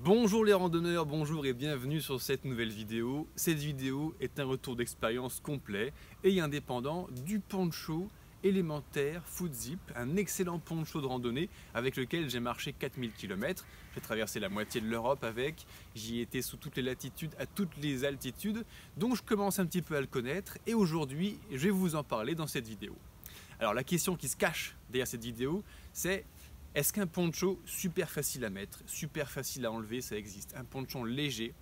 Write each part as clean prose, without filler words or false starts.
Bonjour les randonneurs, bonjour et bienvenue sur cette nouvelle vidéo. Cette vidéo est un retour d'expérience complet et indépendant du poncho élémentaire Footzip, un excellent poncho de randonnée avec lequel j'ai marché 4000 km. J'ai traversé la moitié de l'Europe avec, j'y étais sous toutes les latitudes, à toutes les altitudes, donc je commence un petit peu à le connaître et aujourd'hui je vais vous en parler dans cette vidéo. Alors la question qui se cache derrière cette vidéo, c'est: est-ce qu'un poncho super facile à mettre, super facile à enlever, ça existe? Un poncho léger,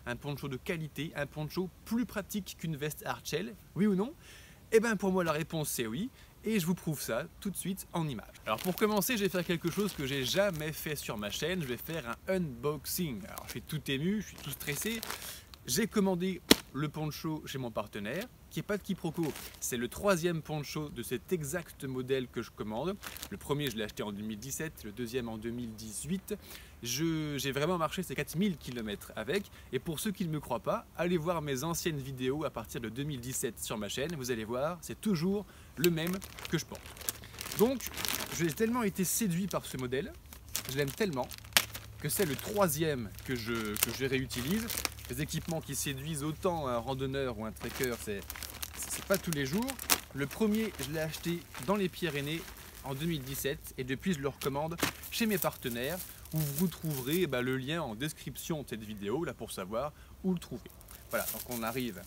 un poncho de qualité, un poncho plus pratique qu'une veste Hardshell, oui ou non? Eh bien pour moi la réponse c'est oui, et je vous prouve ça tout de suite en image. Alors pour commencer, je vais faire quelque chose que j'ai jamais fait sur ma chaîne, je vais faire un unboxing. Alors je suis tout ému, je suis tout stressé. J'ai commandé le poncho chez mon partenaire, qui n'est pas de quiproquo. C'est le troisième poncho de cet exact modèle que je commande. Le premier, je l'ai acheté en 2017, le deuxième en 2018. J'ai vraiment marché ces 4000 km avec. Et pour ceux qui ne me croient pas, allez voir mes anciennes vidéos à partir de 2017 sur ma chaîne. Vous allez voir, c'est toujours le même que je porte. Donc, j'ai tellement été séduit par ce modèle, je l'aime tellement, que c'est le troisième que je réutilise. Les équipements qui séduisent autant un randonneur ou un trekker, c'est pas tous les jours. Le premier, je l'ai acheté dans les Pyrénées en 2017 et depuis je le recommande chez mes partenaires, où vous trouverez le lien en description de cette vidéo là pour savoir où le trouver. Voilà, donc on arrive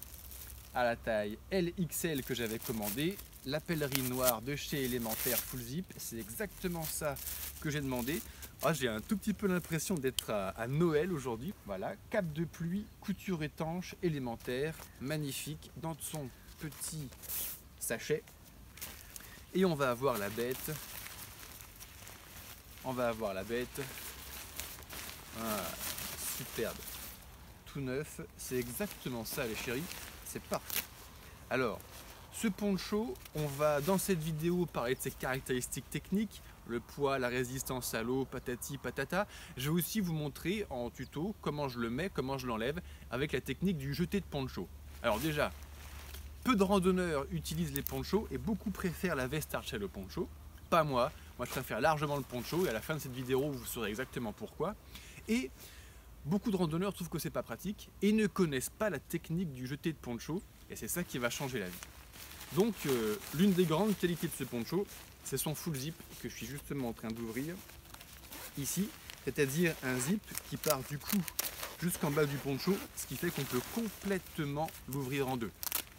à la taille LXL que j'avais commandé, la pèlerine noire de chez Élémentaire Footzip, c'est exactement ça que j'ai demandé. Ah, j'ai un tout petit peu l'impression d'être à Noël aujourd'hui. Voilà, cape de pluie, couture étanche, Élémentaire, magnifique, dans son petit sachet. Et on va avoir la bête. Ah, superbe, tout neuf, c'est exactement ça les chéris, c'est parfait. Alors, ce poncho, on va dans cette vidéo parler de ses caractéristiques techniques, le poids, la résistance à l'eau, patati patata. Je vais aussi vous montrer en tuto comment je le mets, comment je l'enlève avec la technique du jeté de poncho. Alors déjà, peu de randonneurs utilisent les ponchos et beaucoup préfèrent la veste Hardshell au poncho. Pas moi, moi je préfère largement le poncho et à la fin de cette vidéo vous saurez exactement pourquoi. Et beaucoup de randonneurs trouvent que c'est pas pratique et ne connaissent pas la technique du jeté de poncho et c'est ça qui va changer la vie. Donc l'une des grandes qualités de ce poncho, c'est son full zip que je suis justement en train d'ouvrir ici, c'est-à-dire un zip qui part du cou jusqu'en bas du poncho, ce qui fait qu'on peut complètement l'ouvrir en deux.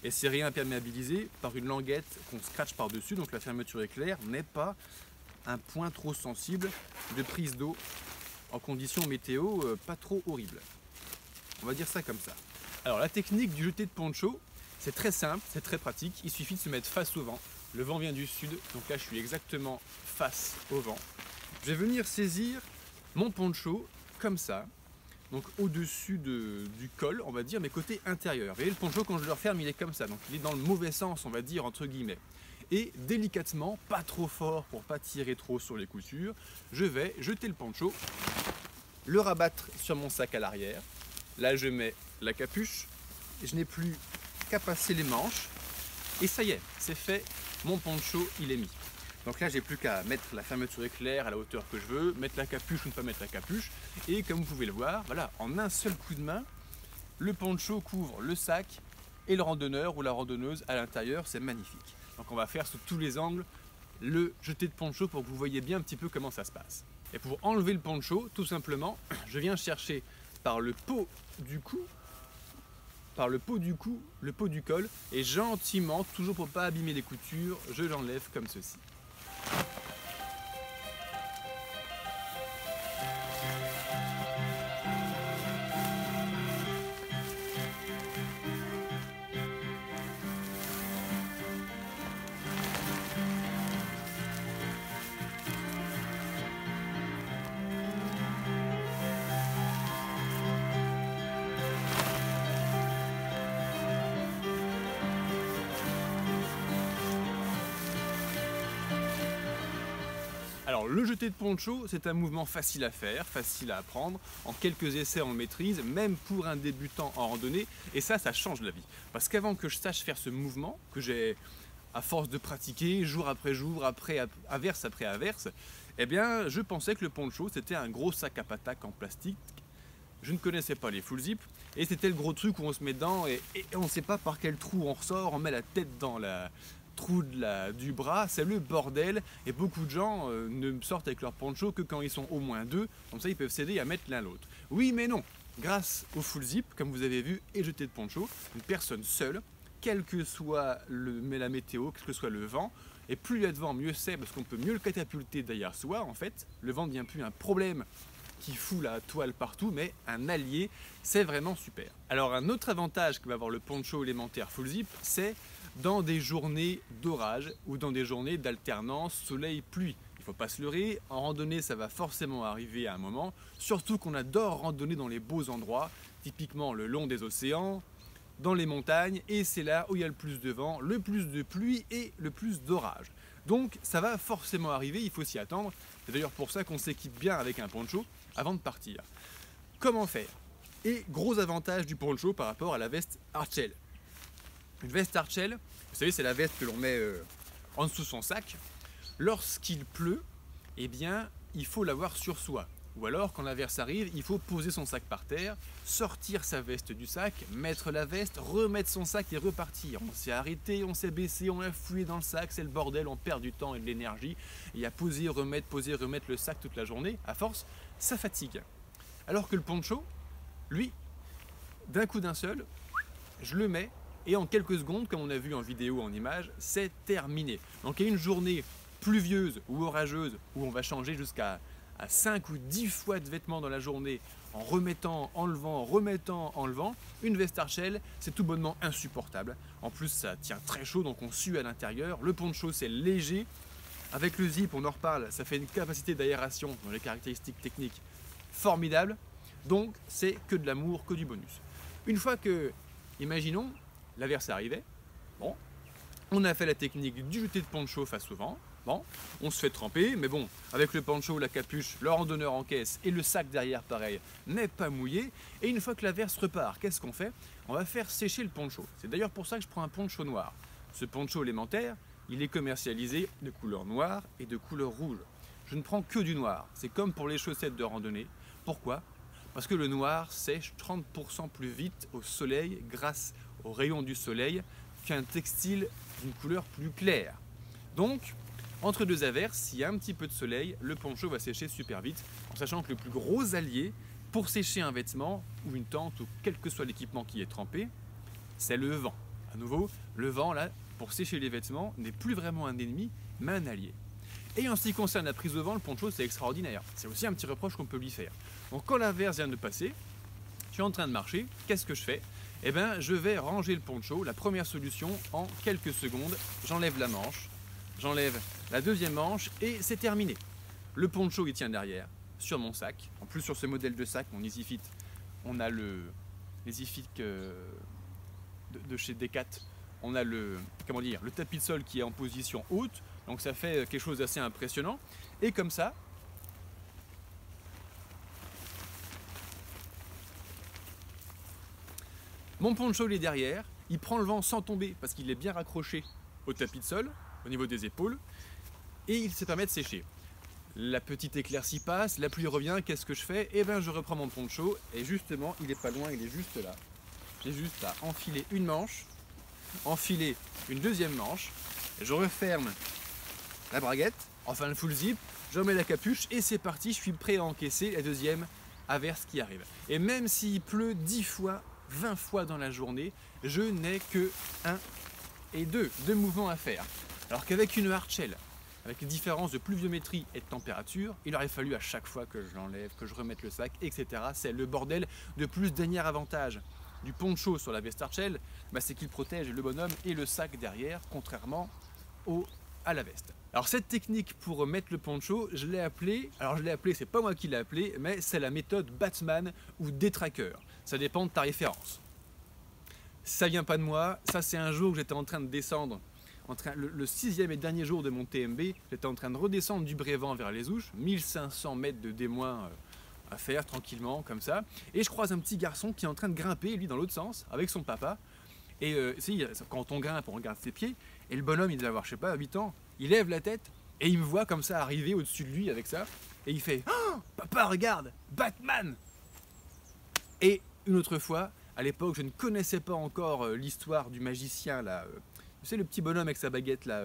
Et c'est réimperméabilisé par une languette qu'on scratche par-dessus, donc la fermeture est claire, mais pas un point trop sensible de prise d'eau en conditions météo pas trop horribles. On va dire ça comme ça. Alors la technique du jeté de poncho, c'est très simple, c'est très pratique, il suffit de se mettre face au vent. Le vent vient du sud, donc là je suis exactement face au vent. Je vais venir saisir mon poncho comme ça, donc au-dessus du col, on va dire, mais côté intérieur. Vous voyez, le poncho, quand je le referme, il est comme ça, donc il est dans le mauvais sens, on va dire, entre guillemets. Et délicatement, pas trop fort pour pas tirer trop sur les coutures, je vais jeter le poncho, le rabattre sur mon sac à l'arrière. Là, je mets la capuche, je n'ai plus qu'à passer les manches, et ça y est, c'est fait, mon poncho, il est mis. Donc là, j'ai plus qu'à mettre la fermeture éclair à la hauteur que je veux, mettre la capuche ou ne pas mettre la capuche. Et comme vous pouvez le voir, voilà, en un seul coup de main, le poncho couvre le sac et le randonneur ou la randonneuse à l'intérieur, c'est magnifique. Donc on va faire sous tous les angles le jeté de poncho pour que vous voyez bien un petit peu comment ça se passe. Et pour enlever le poncho, tout simplement, je viens chercher par le pot du cou, le pot du col, et gentiment, toujours pour ne pas abîmer les coutures, je l'enlève comme ceci. Alors le jeté de poncho, c'est un mouvement facile à faire, facile à apprendre. En quelques essais, on le maîtrise, même pour un débutant en randonnée. Et ça change la vie. Parce qu'avant que je sache faire ce mouvement, que j'ai à force de pratiquer, jour après jour, averse après averse, eh bien, je pensais que le poncho, c'était un gros sac à patates en plastique je ne connaissais pas les full zip, et c'était le gros truc où on se met dedans et on ne sait pas par quel trou on ressort, on met la tête dans la trou du bras, c'est le bordel, et beaucoup de gens ne sortent avec leur poncho que quand ils sont au moins deux, comme ça ils peuvent s'aider à mettre l'un l'autre. Oui mais non, grâce au full zip, comme vous avez vu, et jeté de poncho, une personne seule, quelle que soit la météo, quel que soit le vent, et plus il y a de vent, mieux c'est, parce qu'on peut mieux le catapulter derrière soi, en fait, le vent ne devient plus un problème qui fout la toile partout, mais un allié, c'est vraiment super. Alors un autre avantage que va avoir le poncho élémentaire full zip, c'est dans des journées d'orage ou dans des journées d'alternance soleil-pluie. Il ne faut pas se leurrer, en randonnée ça va forcément arriver à un moment, surtout qu'on adore randonner dans les beaux endroits, typiquement le long des océans, dans les montagnes, et c'est là où il y a le plus de vent, le plus de pluie et le plus d'orage. Donc ça va forcément arriver, il faut s'y attendre. C'est d'ailleurs pour ça qu'on s'équipe bien avec un poncho avant de partir. Comment faire? Et gros avantage du poncho par rapport à la veste hardshell. Une veste hardshell, vous savez, c'est la veste que l'on met en dessous de son sac. Lorsqu'il pleut, eh bien, il faut l'avoir sur soi. Ou alors, quand l'averse arrive, il faut poser son sac par terre, sortir sa veste du sac, mettre la veste, remettre son sac et repartir. On s'est arrêté, on s'est baissé, on a fouillé dans le sac, c'est le bordel, on perd du temps et de l'énergie. Et à poser, remettre le sac toute la journée, à force, ça fatigue. Alors que le poncho, lui, d'un coup d'un seul, je le mets et en quelques secondes, comme on a vu en vidéo, en image, c'est terminé. Donc il y a une journée pluvieuse ou orageuse où on va changer jusqu'à 5 ou 10 fois de vêtements dans la journée en remettant, enlevant, remettant, enlevant, une veste hardshell, c'est tout bonnement insupportable. En plus, ça tient très chaud, donc on sue à l'intérieur. Le poncho, c'est léger. Avec le zip, on en reparle, ça fait une capacité d'aération dans les caractéristiques techniques formidable. Donc, c'est que de l'amour, que du bonus. Une fois que, imaginons, l'averse arrivait, bon, on a fait la technique du jeté de poncho face au vent. Bon, on se fait tremper, mais bon, avec le poncho, la capuche, le randonneur en caisse et le sac derrière pareil, n'est pas mouillé. Et une fois que l'averse repart, qu'est-ce qu'on fait? On va faire sécher le poncho. C'est d'ailleurs pour ça que je prends un poncho noir. Ce poncho élémentaire, il est commercialisé de couleur noire et de couleur rouge. Je ne prends que du noir. C'est comme pour les chaussettes de randonnée. Pourquoi? Parce que le noir sèche 30% plus vite au soleil grâce aux rayons du soleil qu'un textile d'une couleur plus claire. Donc, entre deux averses, s'il y a un petit peu de soleil, le poncho va sécher super vite, en sachant que le plus gros allié pour sécher un vêtement ou une tente ou quel que soit l'équipement qui est trempé, c'est le vent. À nouveau, le vent, là, pour sécher les vêtements, n'est plus vraiment un ennemi, mais un allié. Et en ce qui concerne la prise de vent, le poncho, c'est extraordinaire. C'est aussi un petit reproche qu'on peut lui faire. Donc quand l'averse vient de passer, je suis en train de marcher, qu'est-ce que je fais? Eh bien, je vais ranger le poncho. La première solution, en quelques secondes, j'enlève la manche, j'enlève la deuxième manche et c'est terminé. Le poncho, il tient derrière, sur mon sac. En plus, sur ce modèle de sac, mon EasyFit, on a les EasyFit de chez Decat. On a le tapis de sol qui est en position haute, donc ça fait quelque chose d'assez impressionnant. Et comme ça, mon poncho il est derrière, il prend le vent sans tomber parce qu'il est bien raccroché au tapis de sol, au niveau des épaules, et il se permet de sécher. La petite éclaircie passe, la pluie revient, qu'est-ce que je fais? Eh bien je reprends mon poncho, et justement, il est pas loin, il est juste là. J'ai juste à enfiler une manche, enfiler une deuxième manche, et je referme la braguette, enfin le full zip, je remets la capuche, et c'est parti, je suis prêt à encaisser la deuxième averse qui arrive. Et même s'il pleut 10 fois, 20 fois dans la journée, je n'ai que 1 et 2 mouvements à faire. Alors qu'avec une hardshell, avec les différences de pluviométrie et de température, il aurait fallu à chaque fois que je l'enlève, que je remette le sac, etc. C'est le bordel. De plus, dernier avantage du poncho sur la veste hardshell, c'est qu'il protège le bonhomme et le sac derrière, contrairement à la veste. Alors cette technique pour mettre le poncho, je l'ai appelée, c'est pas moi qui l'ai appelée, mais c'est la méthode Batman ou Détraqueur. Ça dépend de ta référence. Ça vient pas de moi, ça c'est un jour que j'étais en train de descendre, le 6e et dernier jour de mon TMB, j'étais en train de redescendre du Brévent vers les Ouches, 1500 mètres de D- à faire tranquillement comme ça, et je croise un petit garçon qui est en train de grimper, lui dans l'autre sens, avec son papa, et quand on grimpe, on regarde ses pieds, et le bonhomme il doit avoir, je sais pas, 8 ans, il lève la tête, et il me voit comme ça arriver au-dessus de lui avec ça, et il fait « Oh, papa regarde, Batman !» Et une autre fois, à l'époque, je ne connaissais pas encore l'histoire du magicien, là. Tu sais, le petit bonhomme avec sa baguette, là.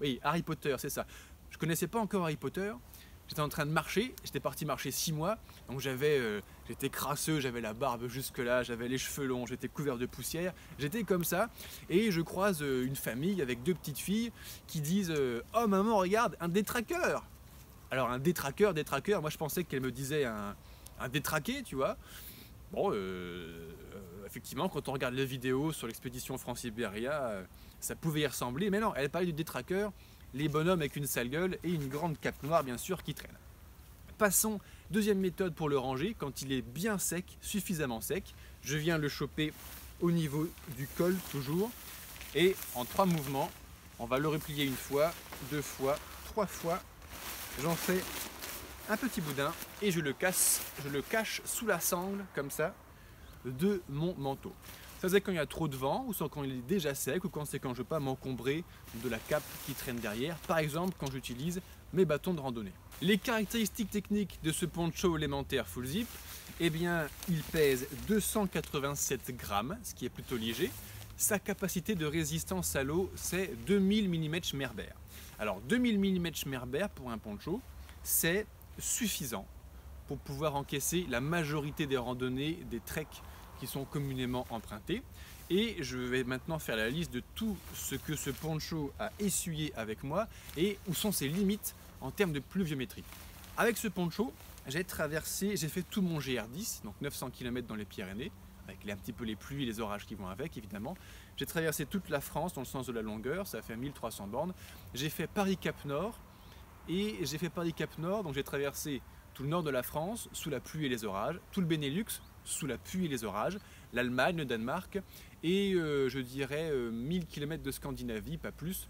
Oui, Harry Potter, c'est ça. Je connaissais pas encore Harry Potter. J'étais en train de marcher, j'étais parti marcher 6 mois, donc j'étais crasseux, j'avais la barbe jusque là, j'avais les cheveux longs, j'étais couvert de poussière, j'étais comme ça, et je croise une famille avec 2 petites filles qui disent oh maman regarde, un détraqueur. Alors un détraqueur, moi je pensais qu'elle me disait un détraqué, tu vois. Bon, effectivement, quand on regarde les vidéos sur l'expédition France-Iberia, ça pouvait y ressembler, mais non, elle parlait du détraqueur, les bonhommes avec une sale gueule et une grande cape noire, bien sûr, qui traîne. Passons, deuxième méthode pour le ranger, quand il est bien sec, suffisamment sec, je viens le choper au niveau du col, toujours, et en 3 mouvements, on va le replier 1 fois, 2 fois, 3 fois, j'en fais un petit boudin et je le cache sous la sangle, comme ça, de mon manteau. Ça c'est quand il y a trop de vent, ou quand il est déjà sec, ou quand c'est quand je ne veux pas m'encombrer de la cape qui traîne derrière, par exemple quand j'utilise mes bâtons de randonnée. Les caractéristiques techniques de ce poncho élémentaire full zip, eh bien il pèse 287 grammes, ce qui est plutôt léger. Sa capacité de résistance à l'eau, c'est 2000 mm Schmerber. Alors 2000 mm Schmerber pour un poncho, c'est suffisant pour pouvoir encaisser la majorité des randonnées, des treks qui sont communément empruntés. Et je vais maintenant faire la liste de tout ce que ce poncho a essuyé avec moi et où sont ses limites en termes de pluviométrie. Avec ce poncho, j'ai fait tout mon GR10, donc 900 km dans les Pyrénées, avec un petit peu les pluies et les orages qui vont avec évidemment. J'ai traversé toute la France dans le sens de la longueur, ça fait 1300 bornes. J'ai fait Paris-Cap Nord, et j'ai fait Paris-Cap Nord, donc j'ai traversé tout le nord de la France sous la pluie et les orages, tout le Benelux sous la pluie et les orages, l'Allemagne, le Danemark et je dirais 1000 km de Scandinavie, pas plus,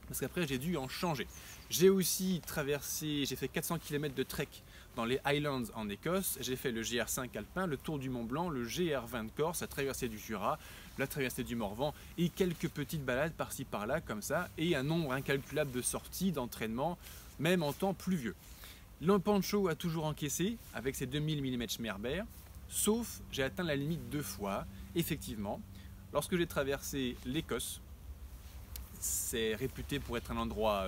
parce qu'après j'ai dû en changer. J'ai aussi j'ai fait 400 km de trek dans les Highlands en Écosse, j'ai fait le GR5 alpin, le Tour du Mont Blanc, le GR20 de Corse, la traversée du Jura, la traversée du Morvan et quelques petites balades par-ci par-là comme ça et un nombre incalculable de sorties, d'entraînements, même en temps pluvieux. Le poncho a toujours encaissé avec ses 2000 mm Schmerber, sauf j'ai atteint la limite 2 fois, effectivement, lorsque j'ai traversé l'Écosse. C'est réputé pour être un endroit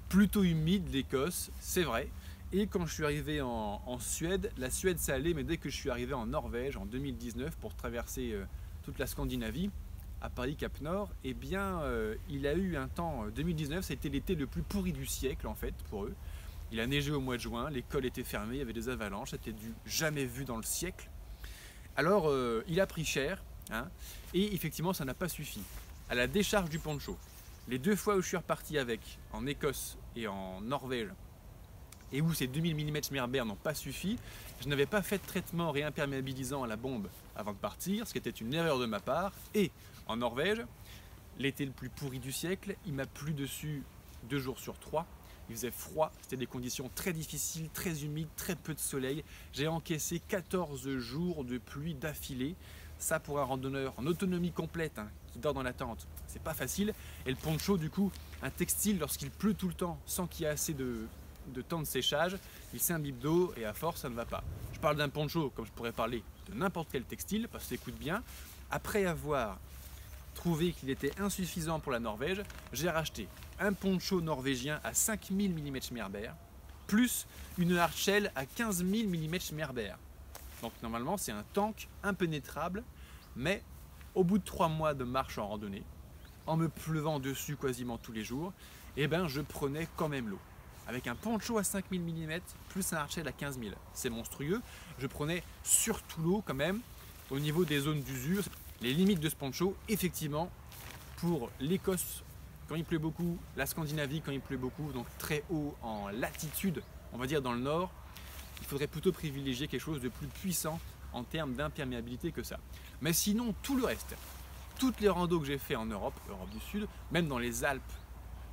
plutôt humide, l'Écosse, c'est vrai. Et quand je suis arrivé en Suède, la Suède ça allait, mais dès que je suis arrivé en Norvège en 2019 pour traverser toute la Scandinavie, à Paris-Cap Nord, eh bien il a eu un temps, 2019, ça a été l'été le plus pourri du siècle en fait pour eux. Il a neigé au mois de juin, l'école était fermée, il y avait des avalanches, c'était du jamais vu dans le siècle. Alors il a pris cher, hein, et effectivement ça n'a pas suffi. À la décharge du poncho, les 2 fois où je suis reparti avec, en Écosse et en Norvège, et où ces 2000 mm Schmerber n'ont pas suffi, je n'avais pas fait de traitement réimperméabilisant à la bombe avant de partir, ce qui était une erreur de ma part. Et en Norvège, l'été le plus pourri du siècle, il m'a plu dessus 2 jours sur 3. Il faisait froid, c'était des conditions très difficiles, très humides, très peu de soleil. J'ai encaissé 14 jours de pluie d'affilée. Ça pour un randonneur en autonomie complète, hein, qui dort dans la tente, c'est pas facile. Et le poncho du coup, un textile lorsqu'il pleut tout le temps sans qu'il y ait assez de temps de séchage, il s'imbibe d'eau et à force ça ne va pas. Je parle d'un poncho comme je pourrais parler de n'importe quel textile parce que ça écoute bien. Après avoir trouvé qu'il était insuffisant pour la Norvège, j'ai racheté un poncho norvégien à 5000 mm Schmerber plus une hardshell à 15 000 mm Schmerber. Donc normalement c'est un tank impénétrable, mais au bout de 3 mois de marche en randonnée, en me pleuvant dessus quasiment tous les jours, eh ben je prenais quand même l'eau. Avec un poncho à 5000 mm plus un hardshell à 15 000, c'est monstrueux. Je prenais surtout l'eau quand même au niveau des zones d'usure. Les limites de ce poncho, effectivement, pour l'Écosse quand il pleut beaucoup, la Scandinavie quand il pleut beaucoup, donc très haut en latitude, on va dire dans le nord, il faudrait plutôt privilégier quelque chose de plus puissant en termes d'imperméabilité que ça. Mais sinon, tout le reste, toutes les randos que j'ai fait en Europe, Europe du Sud, même dans les Alpes,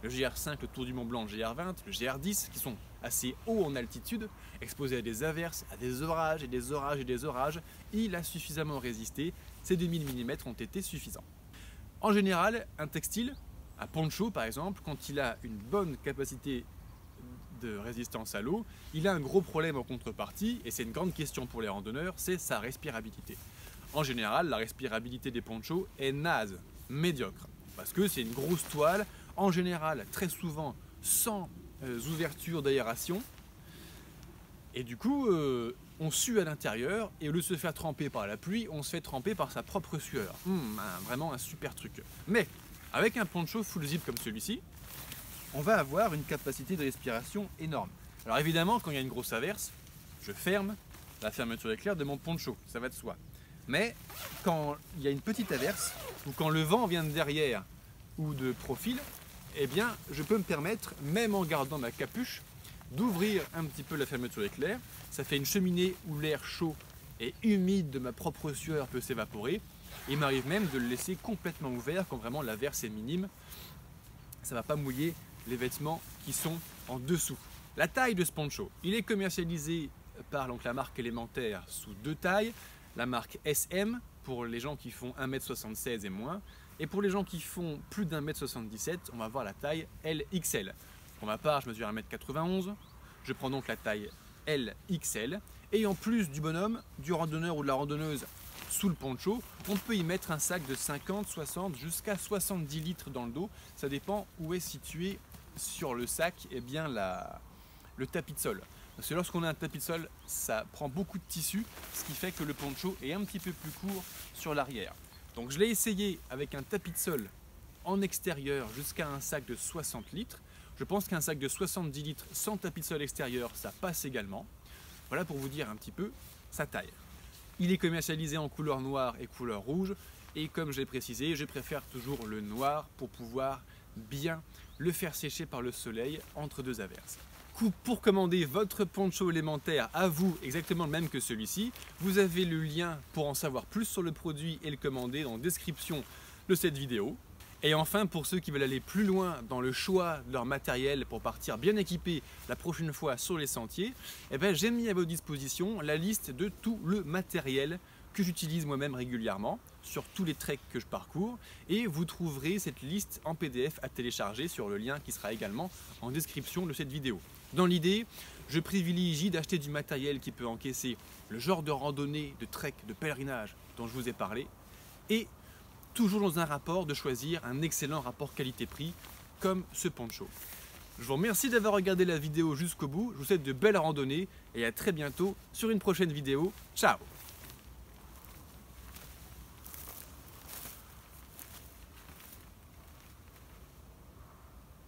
le GR5, le Tour du Mont Blanc, le GR20, le GR10, qui sont assez hauts en altitude, exposés à des averses, à des orages et des orages et des orages, il a suffisamment résisté. Ces 2000 mm ont été suffisants. En général, un textile, un poncho par exemple, quand il a une bonne capacité de résistance à l'eau, il a un gros problème en contrepartie, et c'est une grande question pour les randonneurs, c'est sa respirabilité. En général, la respirabilité des ponchos est naze, médiocre, parce que c'est une grosse toile, en général, très souvent, sans ouverture d'aération, et du coup, on sue à l'intérieur, et au lieu de se faire tremper par la pluie, on se fait tremper par sa propre sueur. Vraiment un super truc. Mais, avec un poncho full zip comme celui-ci, on va avoir une capacité de respiration énorme. Alors évidemment, quand il y a une grosse averse, je ferme la fermeture éclair de mon poncho, ça va de soi. Mais quand il y a une petite averse, ou quand le vent vient de derrière ou de profil, eh bien, je peux me permettre, même en gardant ma capuche, d'ouvrir un petit peu la fermeture éclair. Ça fait une cheminée où l'air chaud et humide de ma propre sueur peut s'évaporer. Il m'arrive même de le laisser complètement ouvert quand vraiment l'averse est minime. Ça ne va pas mouiller les vêtements qui sont en dessous. La taille de ce poncho, il est commercialisé par donc, la marque élémentaire sous 2 tailles. La marque SM pour les gens qui font 1m76 et moins. Et pour les gens qui font plus d'1m77, on va voir la taille LXL. Pour ma part, je mesure 1m91. Je prends donc la taille LXL. Et en plus du bonhomme, du randonneur ou de la randonneuse sous le poncho, on peut y mettre un sac de 50, 60 jusqu'à 70 litres dans le dos. Ça dépend où est situé sur le sac bien le tapis de sol. Parce que lorsqu'on a un tapis de sol, ça prend beaucoup de tissu, ce qui fait que le poncho est un petit peu plus court sur l'arrière. Donc je l'ai essayé avec un tapis de sol en extérieur jusqu'à un sac de 60 litres. Je pense qu'un sac de 70 litres sans tapis de sol extérieur, ça passe également. Voilà pour vous dire un petit peu sa taille. Il est commercialisé en couleur noire et couleur rouge. Et comme je l'ai précisé, je préfère toujours le noir pour pouvoir bien le faire sécher par le soleil entre 2 averses. Pour commander votre poncho élémentaire à vous, exactement le même que celui-ci, vous avez le lien pour en savoir plus sur le produit et le commander dans la description de cette vidéo. Et enfin, pour ceux qui veulent aller plus loin dans le choix de leur matériel pour partir bien équipés la prochaine fois sur les sentiers, j'ai mis à votre disposition la liste de tout le matériel que j'utilise moi-même régulièrement sur tous les treks que je parcours, et vous trouverez cette liste en PDF à télécharger sur le lien qui sera également en description de cette vidéo. Dans l'idée, je privilégie d'acheter du matériel qui peut encaisser le genre de randonnée, de trek, de pèlerinage dont je vous ai parlé, et toujours dans un rapport de choisir un excellent rapport qualité-prix comme ce poncho. Je vous remercie d'avoir regardé la vidéo jusqu'au bout, je vous souhaite de belles randonnées et à très bientôt sur une prochaine vidéo. Ciao!